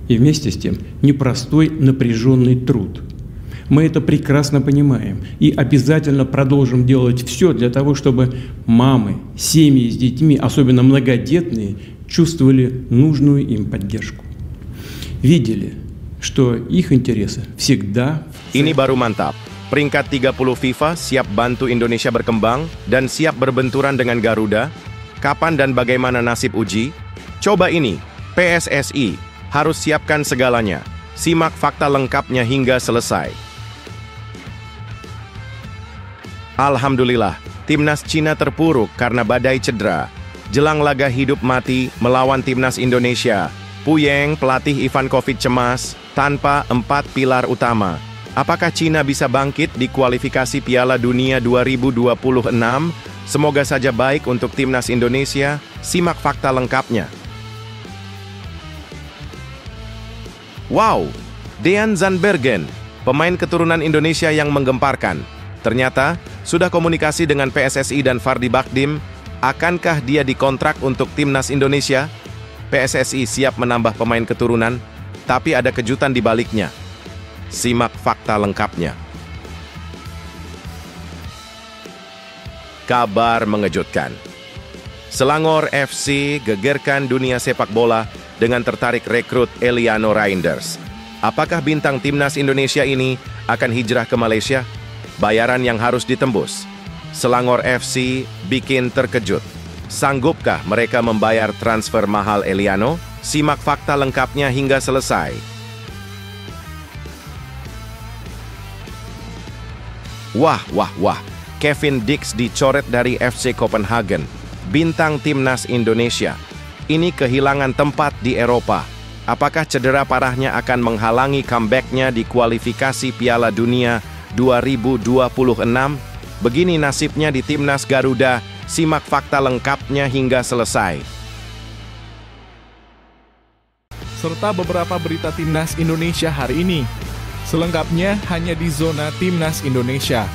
и вместе с тем непростой напряженный труд. Мы это прекрасно понимаем и обязательно продолжим делать все для того, чтобы мамы, семьи с детьми, особенно многодетные, чувствовали нужную им поддержку. Видели, что их интересы всегда... Ini baru mantap. Peringkat 30 FIFA siap bantu Indonesia berkembang dan siap berbenturan dengan Garuda. Kapan dan bagaimana nasib uji? Coba ini, PSSI harus siapkan segalanya. Simak fakta lengkapnya hingga selesai. Alhamdulillah, timnas Cina terpuruk karena badai cedera. Jelang laga hidup mati melawan timnas Indonesia, Puyeng, pelatih Ivankovic cemas tanpa 4 pilar utama. Apakah Cina bisa bangkit di kualifikasi Piala Dunia 2026? Semoga saja baik untuk timnas Indonesia. Simak fakta lengkapnya. Wow, Dean Zandbergen, pemain keturunan Indonesia yang menggemparkan. Ternyata, sudah komunikasi dengan PSSI dan Fardi Bakdim, akankah dia dikontrak untuk timnas Indonesia? PSSI siap menambah pemain keturunan, tapi ada kejutan di baliknya. Simak fakta lengkapnya. Kabar mengejutkan. Selangor FC gegerkan dunia sepak bola dengan tertarik rekrut Eliano Reinders. Apakah bintang timnas Indonesia ini akan hijrah ke Malaysia? Bayaran yang harus ditembus. Selangor FC bikin terkejut. Sanggupkah mereka membayar transfer mahal Eliano? Simak fakta lengkapnya hingga selesai. Wah. Kevin Dix dicoret dari FC Copenhagen. Bintang timnas Indonesia. Ini kehilangan tempat di Eropa. Apakah cedera parahnya akan menghalangi comeback-nya di kualifikasi Piala Dunia 2026? Begini nasibnya di timnas Garuda. Simak fakta lengkapnya hingga selesai. Serta beberapa berita timnas Indonesia hari ini. Selengkapnya hanya di Zona Timnas Indonesia.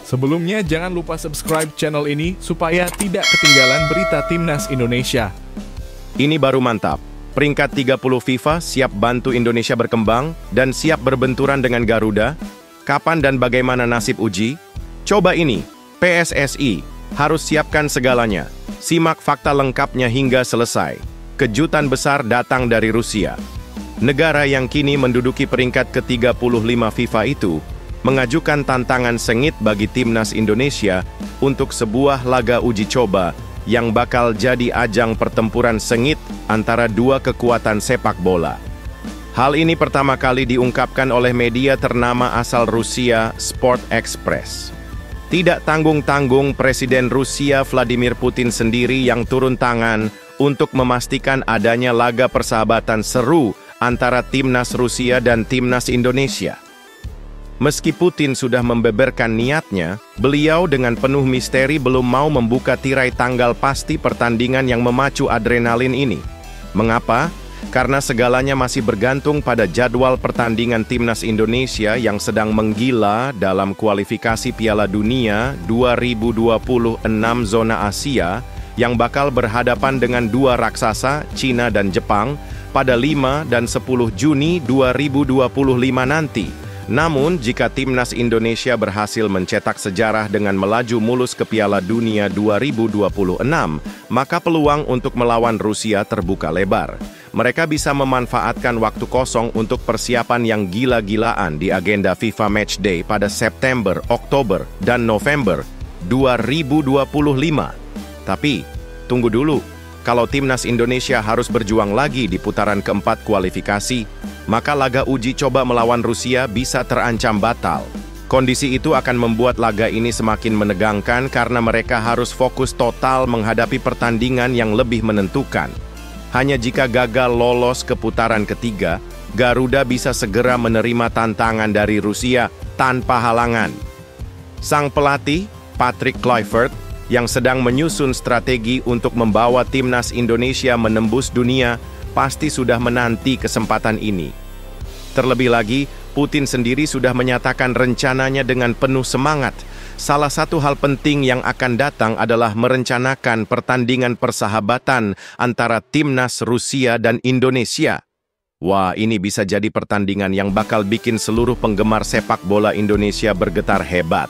Sebelumnya, jangan lupa subscribe channel ini supaya tidak ketinggalan berita timnas Indonesia. Ini baru mantap. Peringkat 30 FIFA siap bantu Indonesia berkembang dan siap berbenturan dengan Garuda. Kapan dan bagaimana nasib uji? Coba ini, PSSI harus siapkan segalanya. Simak fakta lengkapnya hingga selesai. Kejutan besar datang dari Rusia. Negara yang kini menduduki peringkat ke-35 FIFA itu mengajukan tantangan sengit bagi timnas Indonesia untuk sebuah laga uji coba yang bakal jadi ajang pertempuran sengit antara dua kekuatan sepak bola. Hal ini pertama kali diungkapkan oleh media ternama asal Rusia, Sport Express. Tidak tanggung-tanggung Presiden Rusia Vladimir Putin sendiri yang turun tangan untuk memastikan adanya laga persahabatan seru antara timnas Rusia dan timnas Indonesia. Meski Putin sudah membeberkan niatnya, beliau dengan penuh misteri belum mau membuka tirai tanggal pasti pertandingan yang memacu adrenalin ini. Mengapa? Karena segalanya masih bergantung pada jadwal pertandingan timnas Indonesia yang sedang menggila dalam kualifikasi Piala Dunia 2026 zona Asia yang bakal berhadapan dengan dua raksasa, Cina dan Jepang, pada 5 dan 10 Juni 2025 nanti. Namun, jika timnas Indonesia berhasil mencetak sejarah dengan melaju mulus ke Piala Dunia 2026, maka peluang untuk melawan Rusia terbuka lebar. Mereka bisa memanfaatkan waktu kosong untuk persiapan yang gila-gilaan di agenda FIFA Matchday pada September, Oktober, dan November 2025. Tapi, tunggu dulu. Kalau timnas Indonesia harus berjuang lagi di putaran keempat kualifikasi, maka laga uji coba melawan Rusia bisa terancam batal. Kondisi itu akan membuat laga ini semakin menegangkan karena mereka harus fokus total menghadapi pertandingan yang lebih menentukan. Hanya jika gagal lolos ke putaran ketiga, Garuda bisa segera menerima tantangan dari Rusia tanpa halangan. Sang pelatih, Patrick Kluivert, yang sedang menyusun strategi untuk membawa timnas Indonesia menembus dunia, pasti sudah menanti kesempatan ini. Terlebih lagi, Putin sendiri sudah menyatakan rencananya dengan penuh semangat. Salah satu hal penting yang akan datang adalah merencanakan pertandingan persahabatan antara timnas Rusia dan Indonesia. Wah, ini bisa jadi pertandingan yang bakal bikin seluruh penggemar sepak bola Indonesia bergetar hebat.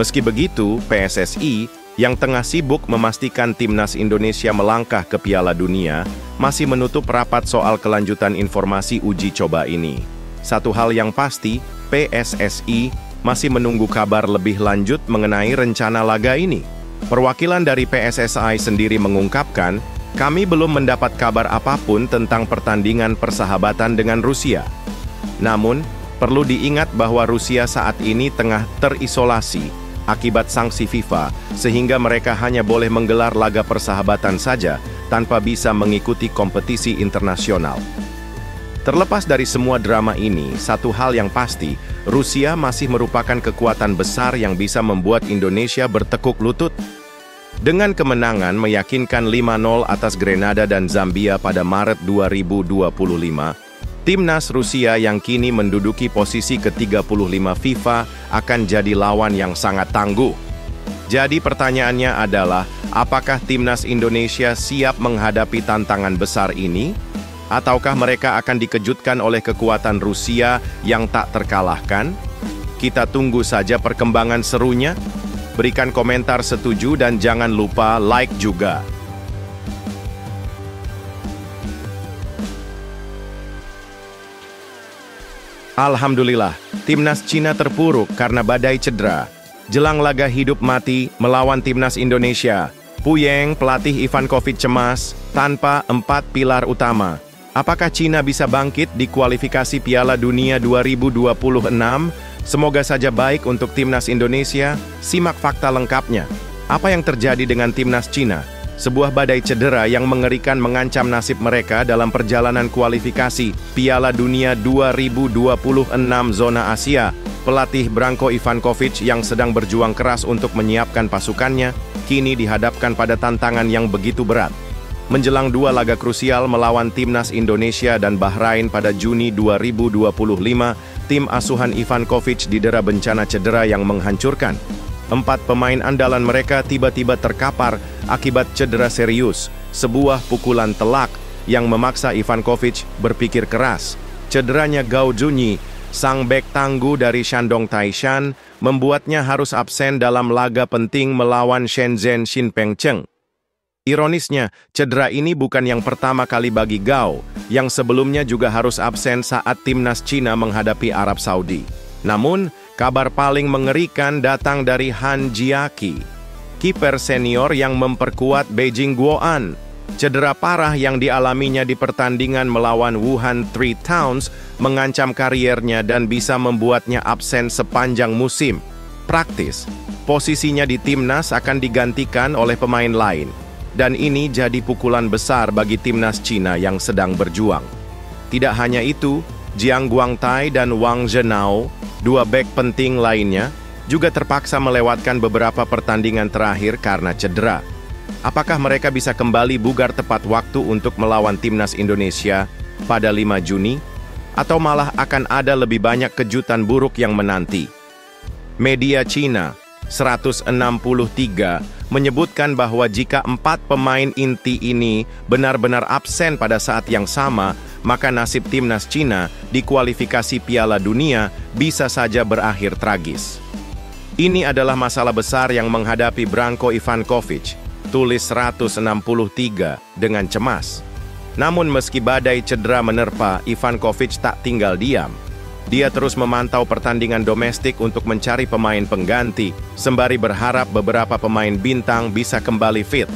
Meski begitu, PSSI yang tengah sibuk memastikan timnas Indonesia melangkah ke Piala Dunia masih menutup rapat soal kelanjutan informasi uji coba ini. Satu hal yang pasti, PSSI masih menunggu kabar lebih lanjut mengenai rencana laga ini. Perwakilan dari PSSI sendiri mengungkapkan, kami belum mendapat kabar apapun tentang pertandingan persahabatan dengan Rusia. Namun, perlu diingat bahwa Rusia saat ini tengah terisolasi akibat sanksi FIFA, sehingga mereka hanya boleh menggelar laga persahabatan saja tanpa bisa mengikuti kompetisi internasional. Terlepas dari semua drama ini, satu hal yang pasti, Rusia masih merupakan kekuatan besar yang bisa membuat Indonesia bertekuk lutut. Dengan kemenangan meyakinkan 5-0 atas Grenada dan Zambia pada Maret 2025, timnas Rusia yang kini menduduki posisi ke-35 FIFA akan jadi lawan yang sangat tangguh. Jadi pertanyaannya adalah, apakah timnas Indonesia siap menghadapi tantangan besar ini? Ataukah mereka akan dikejutkan oleh kekuatan Rusia yang tak terkalahkan? Kita tunggu saja perkembangan serunya. Berikan komentar setuju dan jangan lupa like juga. Alhamdulillah, timnas Cina terpuruk karena badai cedera. Jelang laga hidup mati melawan timnas Indonesia, Puyeng pelatih Ivankov cemas tanpa 4 pilar utama. Apakah Cina bisa bangkit di kualifikasi Piala Dunia 2026? Semoga saja baik untuk timnas Indonesia. Simak fakta lengkapnya. Apa yang terjadi dengan timnas Cina? Sebuah badai cedera yang mengerikan mengancam nasib mereka dalam perjalanan kualifikasi Piala Dunia 2026 zona Asia. Pelatih Branko Ivankovic yang sedang berjuang keras untuk menyiapkan pasukannya, kini dihadapkan pada tantangan yang begitu berat. Menjelang 2 laga krusial melawan timnas Indonesia dan Bahrain pada Juni 2025, tim asuhan Ivankovic didera bencana cedera yang menghancurkan. 4 pemain andalan mereka tiba-tiba terkapar akibat cedera serius, sebuah pukulan telak yang memaksa Ivankovic berpikir keras. Cederanya Gao Junyi, sang bek tangguh dari Shandong Taishan, membuatnya harus absen dalam laga penting melawan Shenzhen Xinpengcheng. Ironisnya, cedera ini bukan yang pertama kali bagi Gao, yang sebelumnya juga harus absen saat timnas Cina menghadapi Arab Saudi. Namun, kabar paling mengerikan datang dari Han Jiaqi, kiper senior yang memperkuat Beijing Guoan. Cedera parah yang dialaminya di pertandingan melawan Wuhan Three Towns mengancam kariernya dan bisa membuatnya absen sepanjang musim. Praktis, posisinya di timnas akan digantikan oleh pemain lain. Dan ini jadi pukulan besar bagi timnas Cina yang sedang berjuang. Tidak hanya itu, Jiang Guangtai dan Wang Zhenao, 2 bek penting lainnya, juga terpaksa melewatkan beberapa pertandingan terakhir karena cedera. Apakah mereka bisa kembali bugar tepat waktu untuk melawan timnas Indonesia pada 5 Juni? Atau malah akan ada lebih banyak kejutan buruk yang menanti? Media Cina 163 menyebutkan bahwa jika 4 pemain inti ini benar-benar absen pada saat yang sama, maka nasib timnas Cina di kualifikasi Piala Dunia bisa saja berakhir tragis. Ini adalah masalah besar yang menghadapi Branko Ivankovic, tulis 163 dengan cemas. Namun meski badai cedera menerpa, Ivankovic tak tinggal diam. Dia terus memantau pertandingan domestik untuk mencari pemain pengganti, sembari berharap beberapa pemain bintang bisa kembali fit.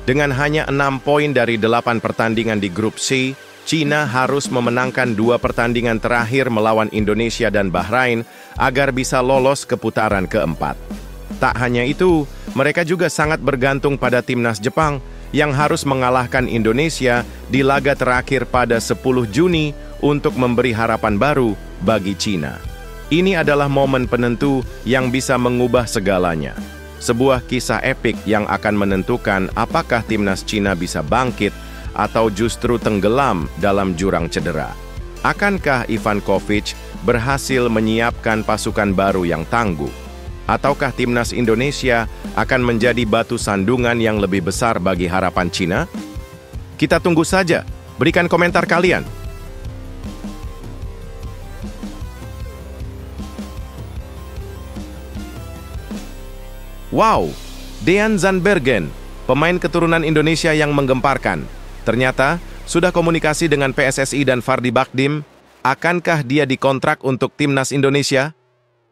Dengan hanya 6 poin dari 8 pertandingan di grup C, Cina harus memenangkan 2 pertandingan terakhir melawan Indonesia dan Bahrain agar bisa lolos ke putaran keempat. Tak hanya itu, mereka juga sangat bergantung pada timnas Jepang yang harus mengalahkan Indonesia di laga terakhir pada 10 Juni untuk memberi harapan baru bagi Cina. Ini adalah momen penentu yang bisa mengubah segalanya. Sebuah kisah epik yang akan menentukan apakah timnas Cina bisa bangkit atau justru tenggelam dalam jurang cedera. Akankah Ivankovic berhasil menyiapkan pasukan baru yang tangguh? Ataukah timnas Indonesia akan menjadi batu sandungan yang lebih besar bagi harapan Cina? Kita tunggu saja. Berikan komentar kalian. Wow, Dean Zandbergen, pemain keturunan Indonesia yang menggemparkan. Ternyata, sudah komunikasi dengan PSSI dan Fardi Bakhdim. Akankah dia dikontrak untuk timnas Indonesia?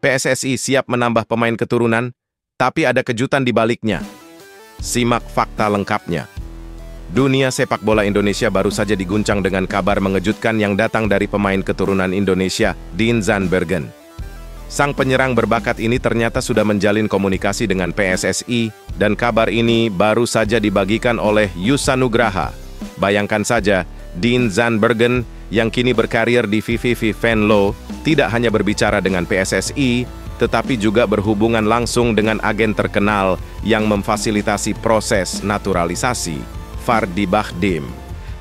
PSSI siap menambah pemain keturunan, tapi ada kejutan di baliknya. Simak fakta lengkapnya. Dunia sepak bola Indonesia baru saja diguncang dengan kabar mengejutkan yang datang dari pemain keturunan Indonesia, Dean Zandbergen. Sang penyerang berbakat ini ternyata sudah menjalin komunikasi dengan PSSI, dan kabar ini baru saja dibagikan oleh Yusa Nugraha. Bayangkan saja, Dean Zandbergen yang kini berkarir di VVV Venlo tidak hanya berbicara dengan PSSI, tetapi juga berhubungan langsung dengan agen terkenal yang memfasilitasi proses naturalisasi, Fardi Bakhdim.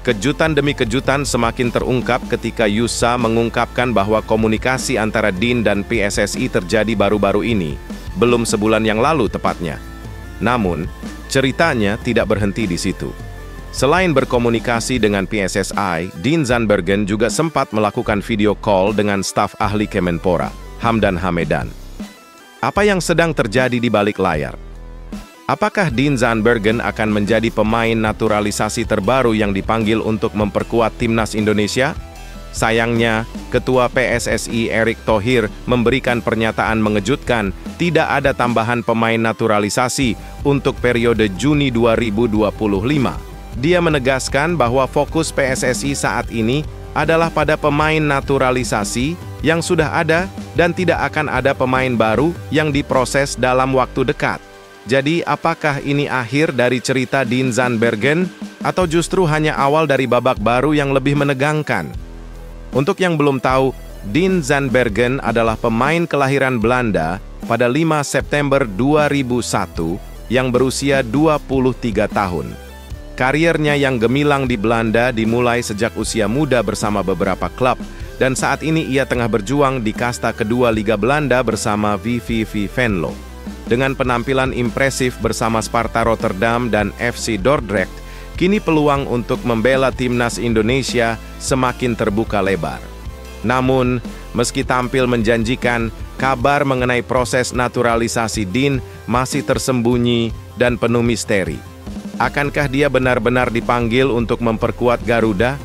Kejutan demi kejutan semakin terungkap ketika Yusa mengungkapkan bahwa komunikasi antara Dean dan PSSI terjadi baru-baru ini, belum sebulan yang lalu tepatnya. Namun, ceritanya tidak berhenti di situ. Selain berkomunikasi dengan PSSI, Dean Zandbergen juga sempat melakukan video call dengan staf ahli Kemenpora, Hamdan Hamedan. Apa yang sedang terjadi di balik layar? Apakah Dean Zandbergen akan menjadi pemain naturalisasi terbaru yang dipanggil untuk memperkuat timnas Indonesia? Sayangnya, Ketua PSSI Erick Thohir memberikan pernyataan mengejutkan tidak ada tambahan pemain naturalisasi untuk periode Juni 2025. Dia menegaskan bahwa fokus PSSI saat ini adalah pada pemain naturalisasi yang sudah ada dan tidak akan ada pemain baru yang diproses dalam waktu dekat. Jadi, apakah ini akhir dari cerita Dean Zandbergen atau justru hanya awal dari babak baru yang lebih menegangkan? Untuk yang belum tahu, Dean Zandbergen adalah pemain kelahiran Belanda pada 5 September 2001 yang berusia 23 tahun. Kariernya yang gemilang di Belanda dimulai sejak usia muda bersama beberapa klub, dan saat ini ia tengah berjuang di kasta kedua Liga Belanda bersama VVV Venlo. Dengan penampilan impresif bersama Sparta Rotterdam dan FC Dordrecht, kini peluang untuk membela timnas Indonesia semakin terbuka lebar. Namun, meski tampil menjanjikan, kabar mengenai proses naturalisasi Dean masih tersembunyi dan penuh misteri. Akankah dia benar-benar dipanggil untuk memperkuat Garuda?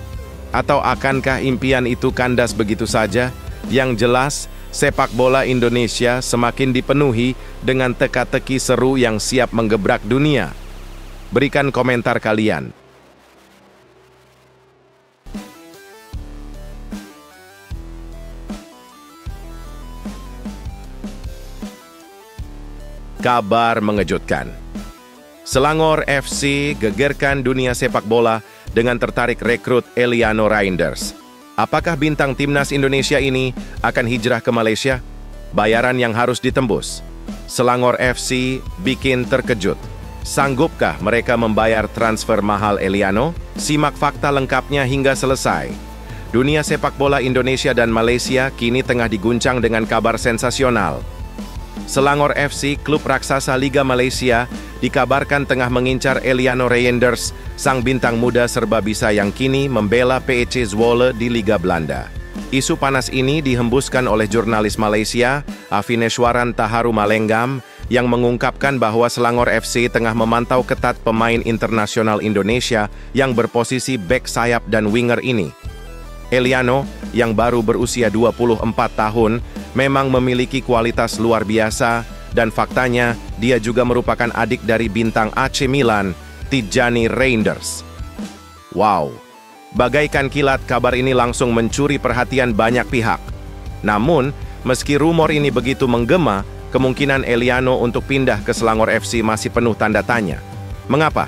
Atau akankah impian itu kandas begitu saja? Yang jelas, sepak bola Indonesia semakin dipenuhi dengan teka-teki seru yang siap menggebrak dunia. Berikan komentar kalian. Kabar mengejutkan. Selangor FC gegerkan dunia sepak bola dengan tertarik rekrut Eliano Reinders. Apakah bintang timnas Indonesia ini akan hijrah ke Malaysia? Bayaran yang harus ditembus. Selangor FC bikin terkejut. Sanggupkah mereka membayar transfer mahal Eliano? Simak fakta lengkapnya hingga selesai. Dunia sepak bola Indonesia dan Malaysia kini tengah diguncang dengan kabar sensasional. Selangor FC, klub raksasa Liga Malaysia, dikabarkan tengah mengincar Eliano Reinders, sang bintang muda serba bisa yang kini membela PEC Zwolle di Liga Belanda. Isu panas ini dihembuskan oleh jurnalis Malaysia, Afineshwaran Taharu Malenggam, yang mengungkapkan bahwa Selangor FC tengah memantau ketat pemain internasional Indonesia yang berposisi bek sayap dan winger ini. Eliano, yang baru berusia 24 tahun, memang memiliki kualitas luar biasa, dan faktanya dia juga merupakan adik dari bintang AC Milan, Tijjani Reinders. Wow, bagaikan kilat kabar ini langsung mencuri perhatian banyak pihak. Namun, meski rumor ini begitu menggema, kemungkinan Eliano untuk pindah ke Selangor FC masih penuh tanda tanya. Mengapa?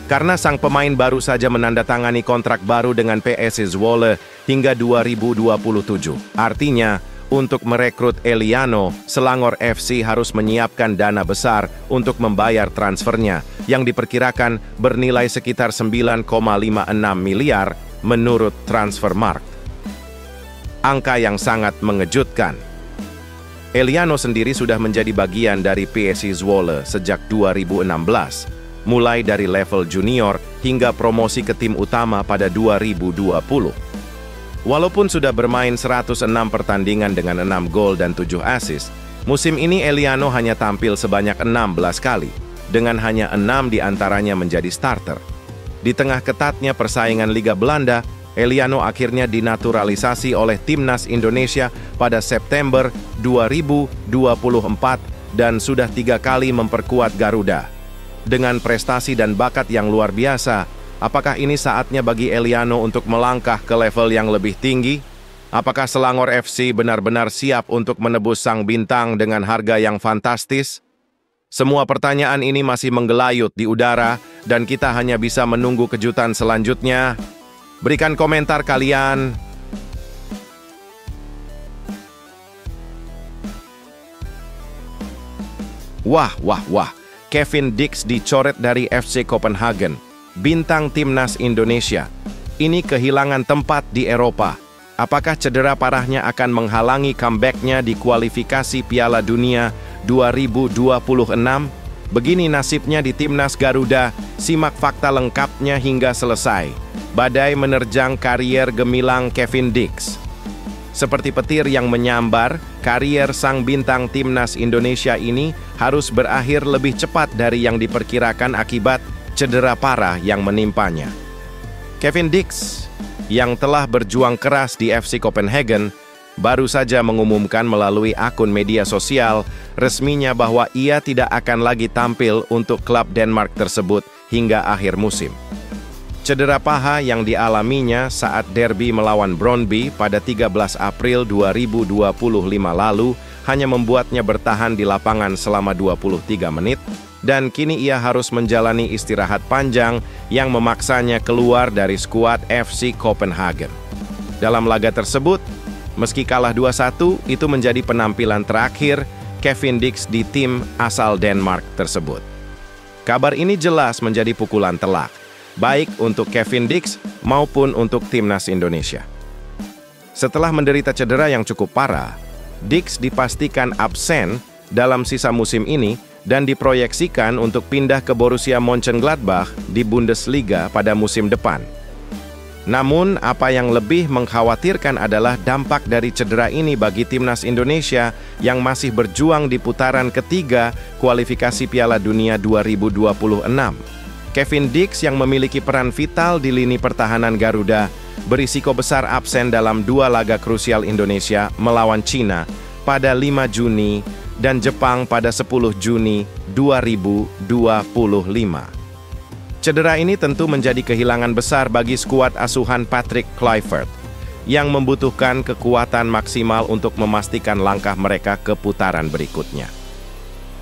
Karena sang pemain baru saja menandatangani kontrak baru dengan PEC Zwolle hingga 2027. Artinya, untuk merekrut Eliano, Selangor FC harus menyiapkan dana besar untuk membayar transfernya, yang diperkirakan bernilai sekitar 9,56 miliar menurut Transfermarkt. Angka yang sangat mengejutkan. Eliano sendiri sudah menjadi bagian dari PSI Zwolle sejak 2016, mulai dari level junior hingga promosi ke tim utama pada 2020. Walaupun sudah bermain 106 pertandingan dengan 6 gol dan 7 assist, musim ini Eliano hanya tampil sebanyak 16 kali, dengan hanya 6 diantaranya menjadi starter. Di tengah ketatnya persaingan Liga Belanda, Eliano akhirnya dinaturalisasi oleh Timnas Indonesia pada September 2024 dan sudah 3 kali memperkuat Garuda. Dengan prestasi dan bakat yang luar biasa, apakah ini saatnya bagi Eliano untuk melangkah ke level yang lebih tinggi? Apakah Selangor FC benar-benar siap untuk menebus sang bintang dengan harga yang fantastis? Semua pertanyaan ini masih menggelayut di udara dan kita hanya bisa menunggu kejutan selanjutnya. Berikan komentar kalian. Wah. Kevin Dix dicoret dari FC Copenhagen, bintang Timnas Indonesia. Ini kehilangan tempat di Eropa. Apakah cedera parahnya akan menghalangi comeback-nya di kualifikasi Piala Dunia 2026? Begini nasibnya di Timnas Garuda, simak fakta lengkapnya hingga selesai. Badai menerjang karier gemilang Kevin Dix. Seperti petir yang menyambar, karier sang bintang Timnas Indonesia ini harus berakhir lebih cepat dari yang diperkirakan akibat cedera parah yang menimpanya. Kevin Dix, yang telah berjuang keras di FC Copenhagen, baru saja mengumumkan melalui akun media sosial resminya bahwa ia tidak akan lagi tampil untuk klub Denmark tersebut hingga akhir musim. Cedera paha yang dialaminya saat derby melawan Brøndby pada 13 April 2025 lalu hanya membuatnya bertahan di lapangan selama 23 menit, dan kini ia harus menjalani istirahat panjang yang memaksanya keluar dari skuad FC Copenhagen. Dalam laga tersebut, meski kalah 2-1, itu menjadi penampilan terakhir Kevin Dix di tim asal Denmark tersebut. Kabar ini jelas menjadi pukulan telak, baik untuk Kevin Dix maupun untuk Timnas Indonesia. Setelah menderita cedera yang cukup parah, Dix dipastikan absen dalam sisa musim ini dan diproyeksikan untuk pindah ke Borussia Mönchengladbach di Bundesliga pada musim depan. Namun, apa yang lebih mengkhawatirkan adalah dampak dari cedera ini bagi Timnas Indonesia yang masih berjuang di putaran ketiga kualifikasi Piala Dunia 2026. Kevin Dix yang memiliki peran vital di lini pertahanan Garuda berisiko besar absen dalam 2 laga krusial Indonesia melawan Cina pada 5 Juni dan Jepang pada 10 Juni 2025. Cedera ini tentu menjadi kehilangan besar bagi skuad asuhan Patrick Kluivert yang membutuhkan kekuatan maksimal untuk memastikan langkah mereka ke putaran berikutnya.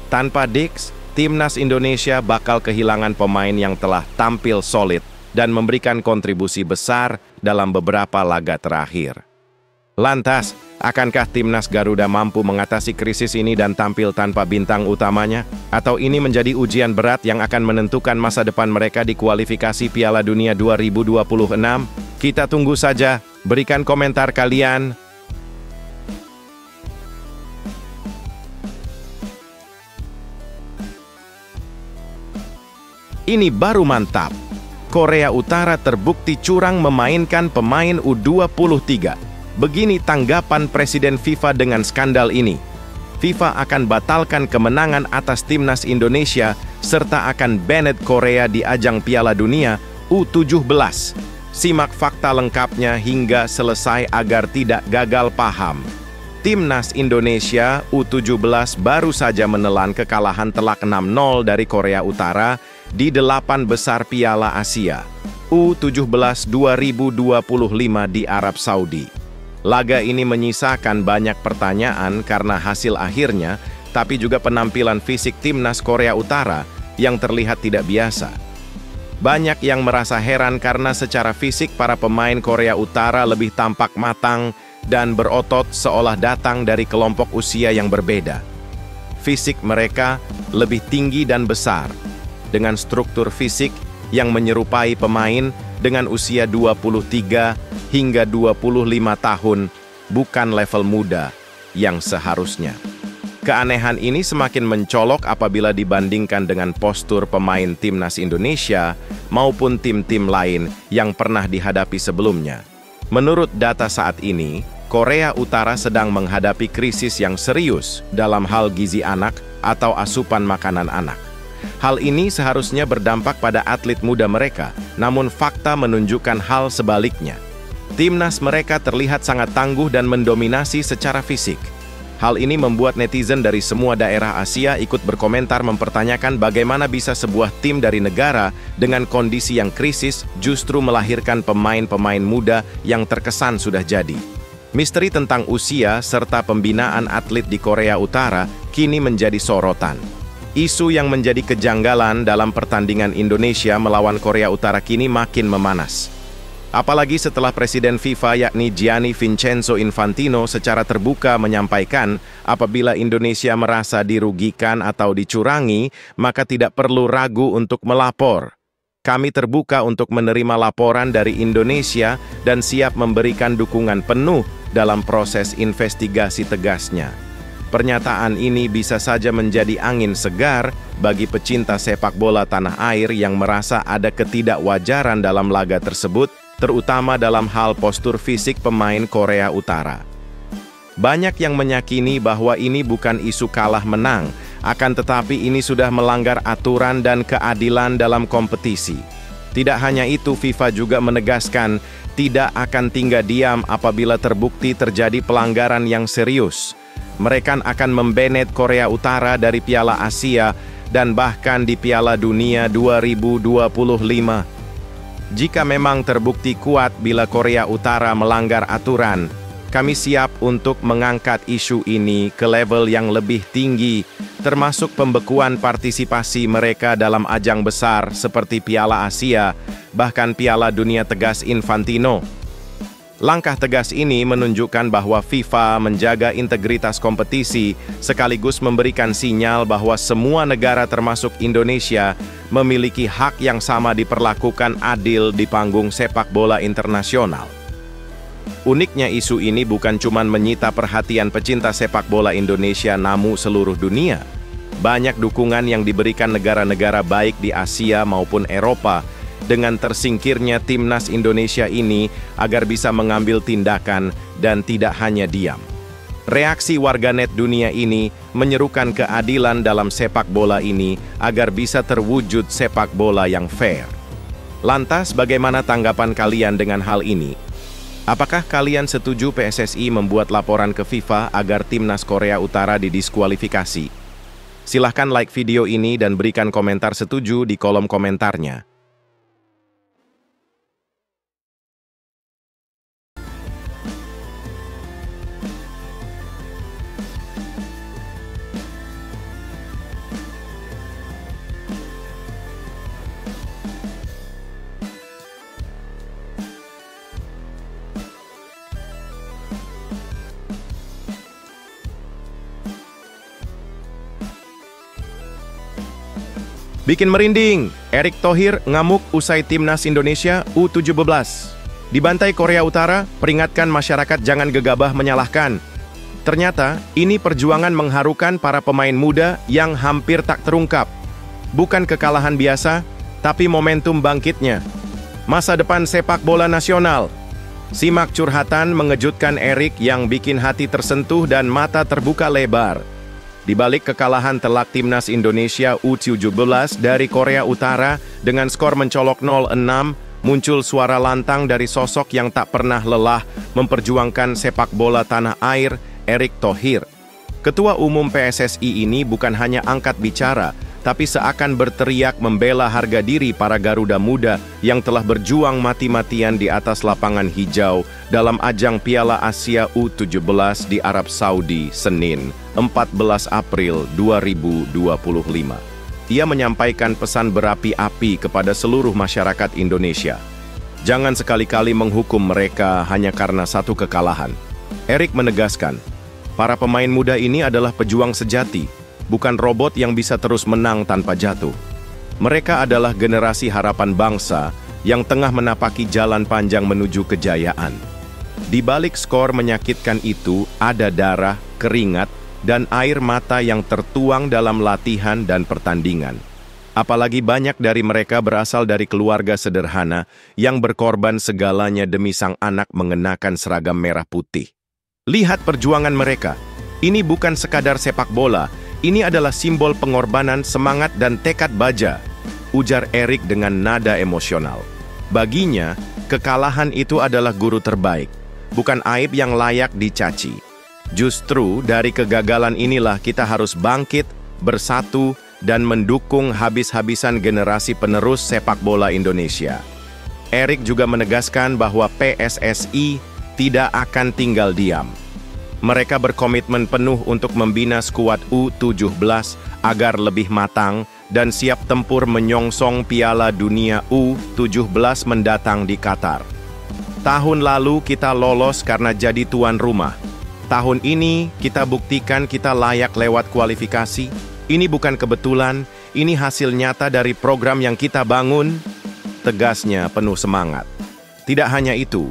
Tanpa Dix, Timnas Indonesia bakal kehilangan pemain yang telah tampil solid dan memberikan kontribusi besar dalam beberapa laga terakhir. Lantas, akankah Timnas Garuda mampu mengatasi krisis ini dan tampil tanpa bintang utamanya? Atau ini menjadi ujian berat yang akan menentukan masa depan mereka di kualifikasi Piala Dunia 2026? Kita tunggu saja, berikan komentar kalian. Ini baru mantap. Korea Utara terbukti curang memainkan pemain U23. Begini tanggapan Presiden FIFA dengan skandal ini. FIFA akan batalkan kemenangan atas Timnas Indonesia serta akan banned Korea di ajang Piala Dunia U17. Simak fakta lengkapnya hingga selesai agar tidak gagal paham. Timnas Indonesia U17 baru saja menelan kekalahan telak 6-0 dari Korea Utara di 8 besar Piala Asia U17 2025 di Arab Saudi. Laga ini menyisakan banyak pertanyaan karena hasil akhirnya, tapi juga penampilan fisik Timnas Korea Utara yang terlihat tidak biasa. Banyak yang merasa heran karena secara fisik para pemain Korea Utara lebih tampak matang dan berotot seolah datang dari kelompok usia yang berbeda. Fisik mereka lebih tinggi dan besar, dengan struktur fisik yang menyerupai pemain dengan usia 23 hingga 25 tahun bukan level muda yang seharusnya. Keanehan ini semakin mencolok apabila dibandingkan dengan postur pemain timnas Indonesia maupun tim-tim lain yang pernah dihadapi sebelumnya. Menurut data saat ini, Korea Utara sedang menghadapi krisis yang serius dalam hal gizi anak atau asupan makanan anak. Hal ini seharusnya berdampak pada atlet muda mereka, namun fakta menunjukkan hal sebaliknya. Timnas mereka terlihat sangat tangguh dan mendominasi secara fisik. Hal ini membuat netizen dari semua daerah Asia ikut berkomentar mempertanyakan bagaimana bisa sebuah tim dari negara dengan kondisi yang krisis justru melahirkan pemain-pemain muda yang terkesan sudah jadi. Misteri tentang usia serta pembinaan atlet di Korea Utara kini menjadi sorotan. Isu yang menjadi kejanggalan dalam pertandingan Indonesia melawan Korea Utara kini makin memanas. Apalagi setelah Presiden FIFA yakni Gianni Vincenzo Infantino secara terbuka menyampaikan apabila Indonesia merasa dirugikan atau dicurangi, maka tidak perlu ragu untuk melapor. Kami terbuka untuk menerima laporan dari Indonesia dan siap memberikan dukungan penuh dalam proses investigasi, tegasnya. Pernyataan ini bisa saja menjadi angin segar bagi pecinta sepak bola tanah air yang merasa ada ketidakwajaran dalam laga tersebut, terutama dalam hal postur fisik pemain Korea Utara. Banyak yang meyakini bahwa ini bukan isu kalah menang, akan tetapi ini sudah melanggar aturan dan keadilan dalam kompetisi. Tidak hanya itu, FIFA juga menegaskan tidak akan tinggal diam apabila terbukti terjadi pelanggaran yang serius. Mereka akan membanet Korea Utara dari Piala Asia dan bahkan di Piala Dunia 2025. Jika memang terbukti kuat bila Korea Utara melanggar aturan, kami siap untuk mengangkat isu ini ke level yang lebih tinggi, termasuk pembekuan partisipasi mereka dalam ajang besar seperti Piala Asia, bahkan Piala Dunia, tegas Infantino. Langkah tegas ini menunjukkan bahwa FIFA menjaga integritas kompetisi, sekaligus memberikan sinyal bahwa semua negara termasuk Indonesia memiliki hak yang sama diperlakukan adil di panggung sepak bola internasional. Uniknya, isu ini bukan cuma menyita perhatian pecinta sepak bola Indonesia, namun seluruh dunia. Banyak dukungan yang diberikan negara-negara baik di Asia maupun Eropa dengan tersingkirnya timnas Indonesia ini agar bisa mengambil tindakan dan tidak hanya diam. Reaksi warganet dunia ini menyerukan keadilan dalam sepak bola ini agar bisa terwujud sepak bola yang fair. Lantas, bagaimana tanggapan kalian dengan hal ini? Apakah kalian setuju PSSI membuat laporan ke FIFA agar timnas Korea Utara didiskualifikasi? Silahkan like video ini dan berikan komentar setuju di kolom komentarnya. Bikin merinding, Erick Thohir ngamuk usai timnas Indonesia U17. Dibantai Korea Utara, peringatkan masyarakat jangan gegabah menyalahkan. Ternyata, ini perjuangan mengharukan para pemain muda yang hampir tak terungkap. Bukan kekalahan biasa, tapi momentum bangkitnya. Masa depan sepak bola nasional. Simak curhatan mengejutkan Erick yang bikin hati tersentuh dan mata terbuka lebar. Di balik kekalahan telak timnas Indonesia U17 dari Korea Utara dengan skor mencolok 0-6, muncul suara lantang dari sosok yang tak pernah lelah memperjuangkan sepak bola tanah air, Erick Thohir. Ketua Umum PSSI ini bukan hanya angkat bicara, tapi seakan berteriak membela harga diri para Garuda muda yang telah berjuang mati-matian di atas lapangan hijau dalam ajang Piala Asia U17 di Arab Saudi, Senin, 14 April 2025. Ia menyampaikan pesan berapi-api kepada seluruh masyarakat Indonesia. Jangan sekali-kali menghukum mereka hanya karena satu kekalahan. Erick menegaskan, para pemain muda ini adalah pejuang sejati, bukan robot yang bisa terus menang tanpa jatuh. Mereka adalah generasi harapan bangsa yang tengah menapaki jalan panjang menuju kejayaan. Di balik skor menyakitkan itu, ada darah, keringat, dan air mata yang tertuang dalam latihan dan pertandingan. Apalagi banyak dari mereka berasal dari keluarga sederhana yang berkorban segalanya demi sang anak mengenakan seragam merah putih. Lihat perjuangan mereka. Ini bukan sekadar sepak bola, ini adalah simbol pengorbanan, semangat, dan tekad baja, ujar Erik dengan nada emosional. Baginya, kekalahan itu adalah guru terbaik, bukan aib yang layak dicaci. Justru dari kegagalan inilah kita harus bangkit, bersatu, dan mendukung habis-habisan generasi penerus sepak bola Indonesia. Erik juga menegaskan bahwa PSSI tidak akan tinggal diam. Mereka berkomitmen penuh untuk membina skuad U17 agar lebih matang dan siap tempur menyongsong Piala Dunia U17 mendatang di Qatar. Tahun lalu kita lolos karena jadi tuan rumah. Tahun ini kita buktikan kita layak lewat kualifikasi. Ini bukan kebetulan, ini hasil nyata dari program yang kita bangun, tegasnya penuh semangat. Tidak hanya itu,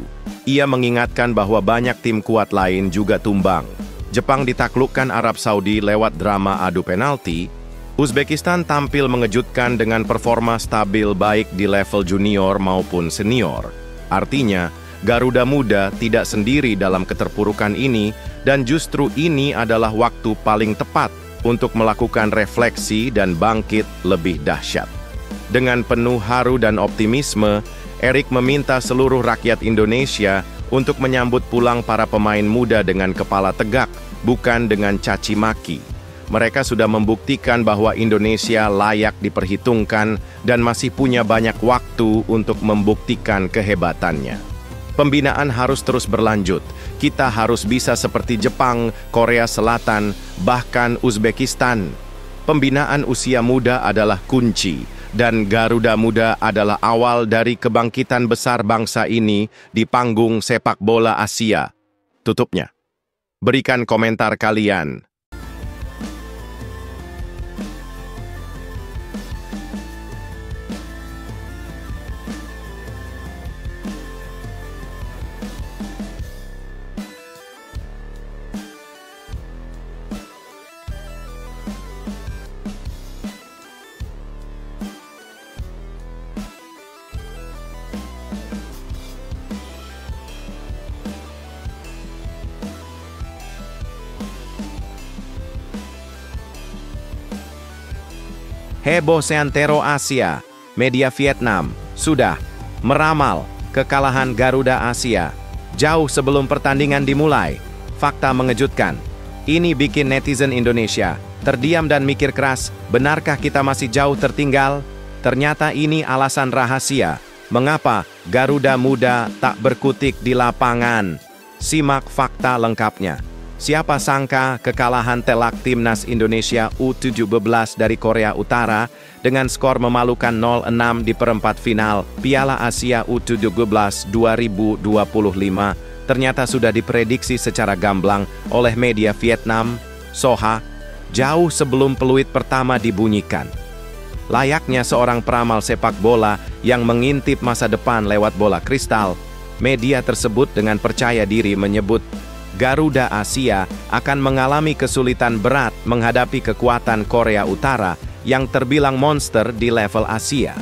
ia mengingatkan bahwa banyak tim kuat lain juga tumbang. Jepang ditaklukkan Arab Saudi lewat drama adu penalti. Uzbekistan tampil mengejutkan dengan performa stabil baik di level junior maupun senior. Artinya, Garuda Muda tidak sendiri dalam keterpurukan ini, dan justru ini adalah waktu paling tepat untuk melakukan refleksi dan bangkit lebih dahsyat. Dengan penuh haru dan optimisme, Erik meminta seluruh rakyat Indonesia untuk menyambut pulang para pemain muda dengan kepala tegak, bukan dengan caci maki. Mereka sudah membuktikan bahwa Indonesia layak diperhitungkan dan masih punya banyak waktu untuk membuktikan kehebatannya. Pembinaan harus terus berlanjut. Kita harus bisa seperti Jepang, Korea Selatan, bahkan Uzbekistan. Pembinaan usia muda adalah kunci, dan Garuda Muda adalah awal dari kebangkitan besar bangsa ini di panggung sepak bola Asia. Tutupnya. Berikan komentar kalian. Heboh seantero Asia, media Vietnam sudah meramal kekalahan Garuda Asia jauh sebelum pertandingan dimulai. Fakta mengejutkan. Ini bikin netizen Indonesia terdiam dan mikir keras, benarkah kita masih jauh tertinggal? Ternyata ini alasan rahasia mengapa Garuda Muda tak berkutik di lapangan. Simak fakta lengkapnya. Siapa sangka kekalahan telak timnas Indonesia U17 dari Korea Utara dengan skor memalukan 0-6 di perempat final Piala Asia U17 2025 ternyata sudah diprediksi secara gamblang oleh media Vietnam, Soha, jauh sebelum peluit pertama dibunyikan. Layaknya seorang peramal sepak bola yang mengintip masa depan lewat bola kristal, media tersebut dengan percaya diri menyebut Garuda Asia akan mengalami kesulitan berat menghadapi kekuatan Korea Utara yang terbilang monster di level Asia.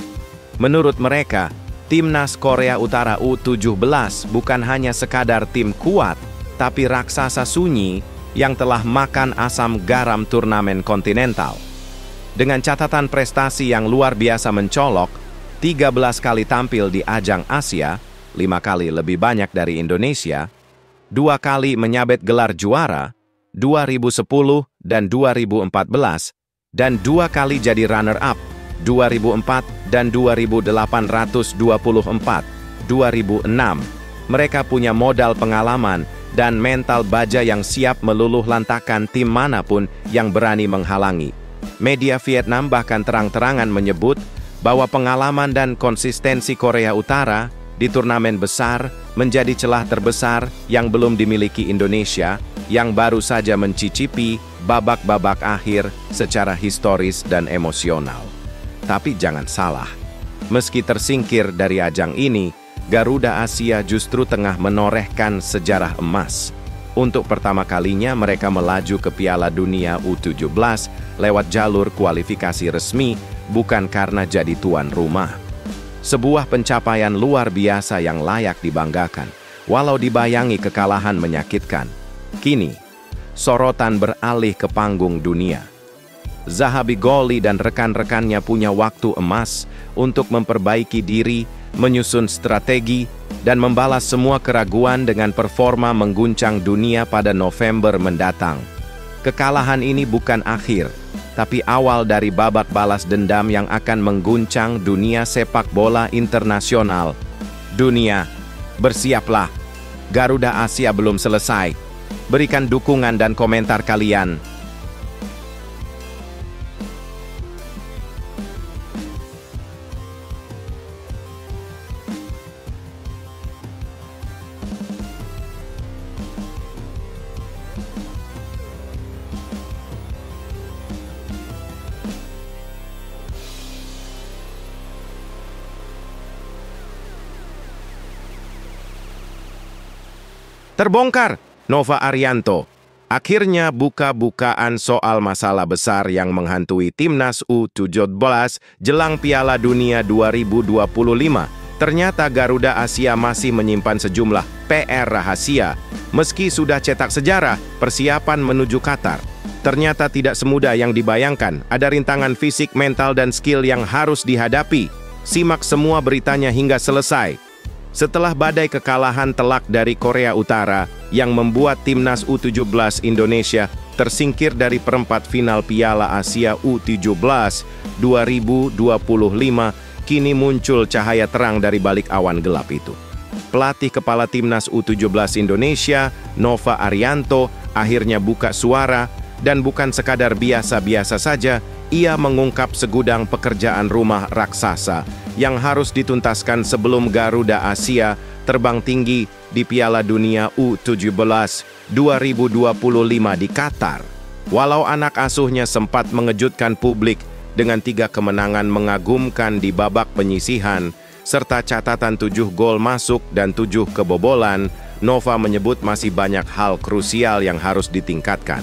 Menurut mereka, timnas Korea Utara U17 bukan hanya sekadar tim kuat, tapi raksasa sunyi yang telah makan asam garam turnamen kontinental. Dengan catatan prestasi yang luar biasa mencolok, 13 kali tampil di ajang Asia, 5 kali lebih banyak dari Indonesia, 2 kali menyabet gelar juara, 2010 dan 2014, dan 2 kali jadi runner-up, 2004 dan 2824, 2006. Mereka punya modal pengalaman dan mental baja yang siap meluluh lantakan tim manapun yang berani menghalangi. Media Vietnam bahkan terang-terangan menyebut bahwa pengalaman dan konsistensi Korea Utara di turnamen besar menjadi celah terbesar yang belum dimiliki Indonesia, yang baru saja mencicipi babak-babak akhir secara historis dan emosional. Tapi jangan salah, meski tersingkir dari ajang ini, Garuda Asia justru tengah menorehkan sejarah emas. Untuk pertama kalinya mereka melaju ke Piala Dunia U17 lewat jalur kualifikasi resmi, bukan karena jadi tuan rumah. Sebuah pencapaian luar biasa yang layak dibanggakan, walau dibayangi kekalahan menyakitkan. Kini, sorotan beralih ke panggung dunia. Zahabi Goli dan rekan-rekannya punya waktu emas untuk memperbaiki diri, menyusun strategi, dan membalas semua keraguan dengan performa mengguncang dunia pada November mendatang. Kekalahan ini bukan akhir, tapi awal dari babak balas dendam yang akan mengguncang dunia sepak bola internasional. Dunia, bersiaplah. Garuda Asia belum selesai. Berikan dukungan dan komentar kalian. Terbongkar, Nova Arianto. Akhirnya buka-bukaan soal masalah besar yang menghantui Timnas U17 jelang Piala Dunia 2025. Ternyata Garuda Asia masih menyimpan sejumlah PR rahasia. Meski sudah cetak sejarah, persiapan menuju Qatar. Ternyata tidak semudah yang dibayangkan, ada rintangan fisik, mental, dan skill yang harus dihadapi. Simak semua beritanya hingga selesai. Setelah badai kekalahan telak dari Korea Utara yang membuat Timnas U17 Indonesia tersingkir dari perempat final Piala Asia U17 2025, kini muncul cahaya terang dari balik awan gelap itu. Pelatih kepala Timnas U17 Indonesia, Nova Arianto, akhirnya buka suara, dan bukan sekadar biasa-biasa saja, ia mengungkap segudang pekerjaan rumah raksasa yang harus dituntaskan sebelum Garuda Asia terbang tinggi di Piala Dunia U17 2025 di Qatar. Walau anak asuhnya sempat mengejutkan publik dengan 3 kemenangan mengagumkan di babak penyisihan, serta catatan 7 gol masuk dan 7 kebobolan, Nova menyebut masih banyak hal krusial yang harus ditingkatkan.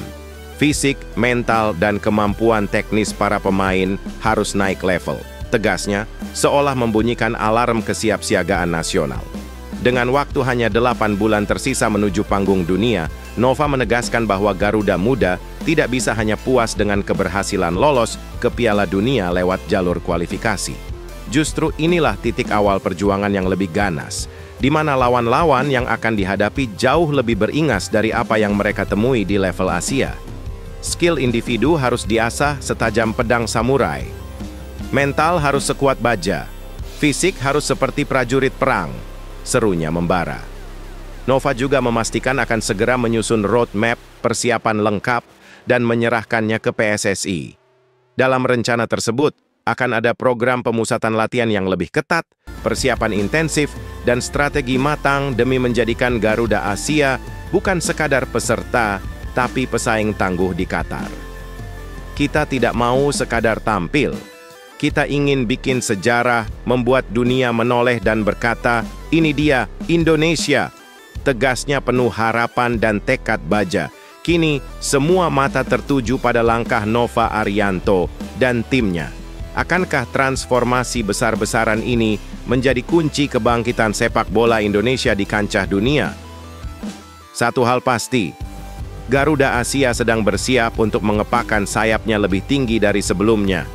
Fisik, mental, dan kemampuan teknis para pemain harus naik level. Tegasnya, seolah membunyikan alarm kesiapsiagaan nasional. Dengan waktu hanya 8 bulan tersisa menuju panggung dunia, Nova menegaskan bahwa Garuda Muda tidak bisa hanya puas dengan keberhasilan lolos ke Piala Dunia lewat jalur kualifikasi. Justru inilah titik awal perjuangan yang lebih ganas, di mana lawan-lawan yang akan dihadapi jauh lebih beringas dari apa yang mereka temui di level Asia. Skill individu harus diasah setajam pedang samurai. Mental harus sekuat baja, fisik harus seperti prajurit perang, serunya membara. Nova juga memastikan akan segera menyusun roadmap persiapan lengkap dan menyerahkannya ke PSSI. Dalam rencana tersebut, akan ada program pemusatan latihan yang lebih ketat, persiapan intensif, dan strategi matang demi menjadikan Garuda Asia bukan sekadar peserta, tapi pesaing tangguh di Qatar. Kita tidak mau sekadar tampil. Kita ingin bikin sejarah, membuat dunia menoleh dan berkata, ini dia, Indonesia. Tegasnya penuh harapan dan tekad baja. Kini, semua mata tertuju pada langkah Nova Arianto dan timnya. Akankah transformasi besar-besaran ini menjadi kunci kebangkitan sepak bola Indonesia di kancah dunia? Satu hal pasti, Garuda Asia sedang bersiap untuk mengepakkan sayapnya lebih tinggi dari sebelumnya.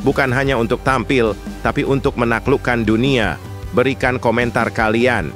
Bukan hanya untuk tampil, tapi untuk menaklukkan dunia. Berikan komentar kalian.